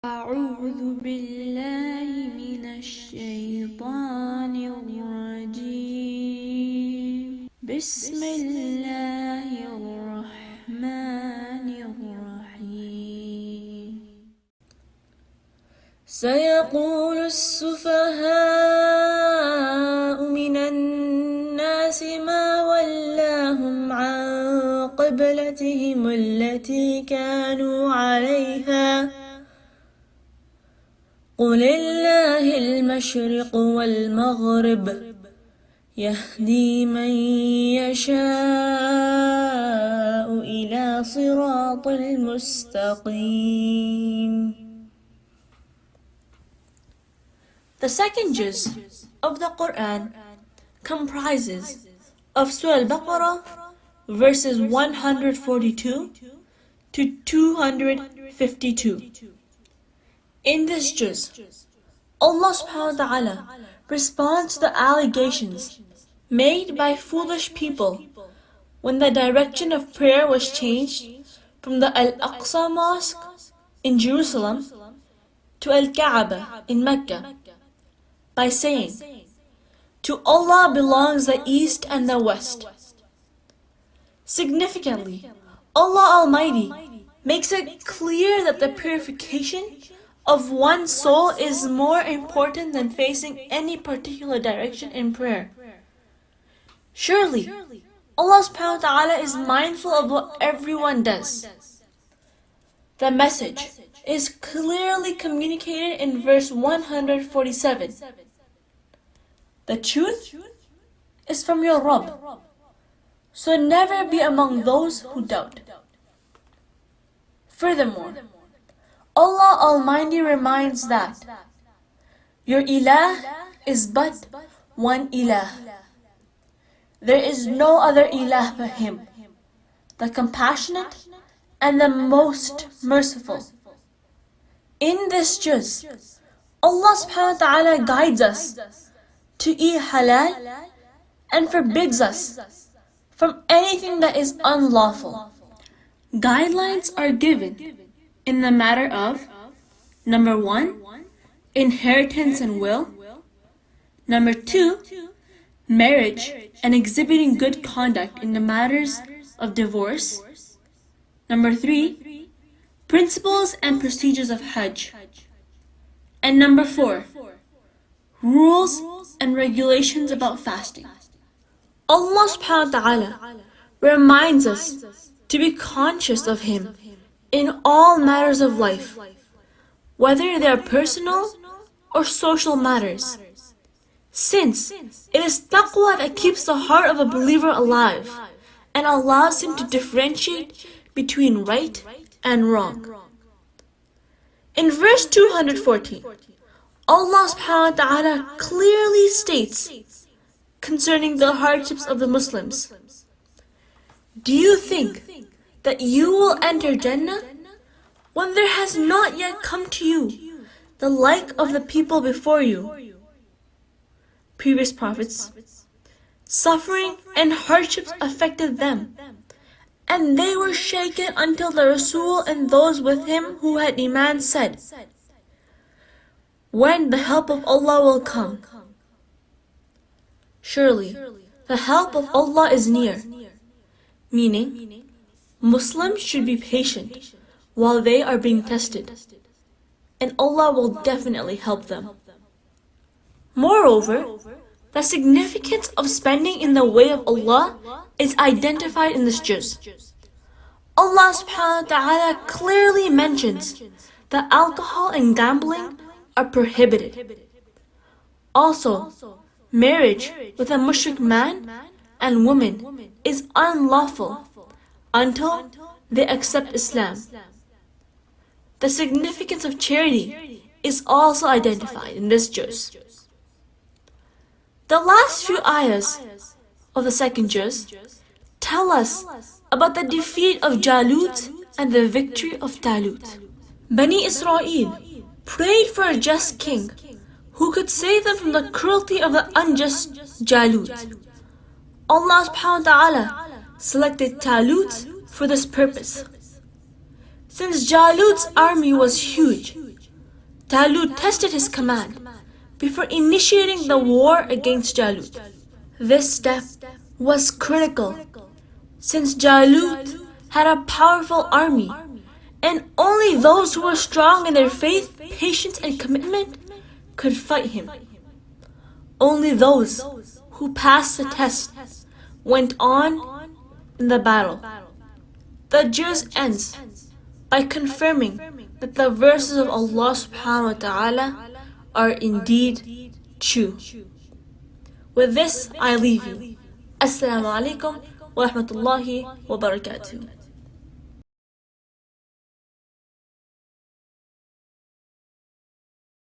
أعوذ بالله من الشيطان الرجيم بسم الله الرحمن الرحيم سيقول السفهاء من الناس ما ولاهم عن قبلتهم التي كانوا عليها قل الله المشرق والمغرب يهدي من يشاء إلى صراط المستقيم. The second juz of the Qur'an comprises of Surah Al Baqara verses 142 to 252. In this juz, Allah subhanahu wa ta'ala responds to the allegations made by foolish people when the direction of prayer was changed from the Al-Aqsa Mosque in Jerusalem to Al-Kaaba in Mecca by saying, "To Allah belongs the east and the west." Significantly, Allah Almighty makes it clear that the purification of one's soul is more important than facing any particular direction in prayer. Surely, Allah subhanahu wa ta'ala is mindful of what everyone does. The message is clearly communicated in verse 147. The truth is from your Rabb, so never be among those who doubt. Furthermore, Allah Almighty reminds that your Ilah is but one Ilah. There is no other Ilah but Him, the compassionate and the most merciful. In this juz, Allah subhanahu wa ta'ala guides us to eat halal and forbids us from anything that is unlawful. Guidelines are given in the matter of number 1, inheritance and will; number 2, marriage and exhibiting good conduct in the matters of divorce; number 3, principles and procedures of Hajj; and number 4, rules and regulations about fasting. Allah subhanahu wa ta'ala reminds us to be conscious of Him in all matters of life, whether they are personal or social matters, since it is taqwa that keeps the heart of a believer alive and allows him to differentiate between right and wrong. In verse 214, Allah subhanahu wa ta'ala clearly states concerning the hardships of the Muslims, "Do you think that you will enter Jannah when there has not yet come to you the like of the people before you?" Previous prophets, suffering and hardships affected them, and they were shaken until the Rasul and those with him who had Iman said, "When the help of Allah will come." Surely, the help of Allah is near, meaning Muslims should be patient while they are being tested, and Allah will definitely help them. Moreover, the significance of spending in the way of Allah is identified in this juz. Allah subhanahu wa ta'ala clearly mentions that alcohol and gambling are prohibited. Also, marriage with a mushrik man and woman is unlawful until they accept Islam. The significance of charity is also identified in this juz. The last few ayahs of the second juz tell us about the defeat of Jalut and the victory of Talut. Bani Israel prayed for a just king who could save them from the cruelty of the unjust Jalut. Allah subhanahu wa ta'ala selected Talut for this purpose. Since Jalut's army was huge, Talut tested his command before initiating the war against Jalut. This step was critical since Jalut had a powerful army, and only those who were strong in their faith, patience, and commitment could fight him. Only those who passed the test went on in the battle. The Juz ends by confirming that the verses of Allah subhanahu wa ta'ala are indeed true. With this, I leave you. Assalamu alaikum wa rahmatullahi wa barakatuh.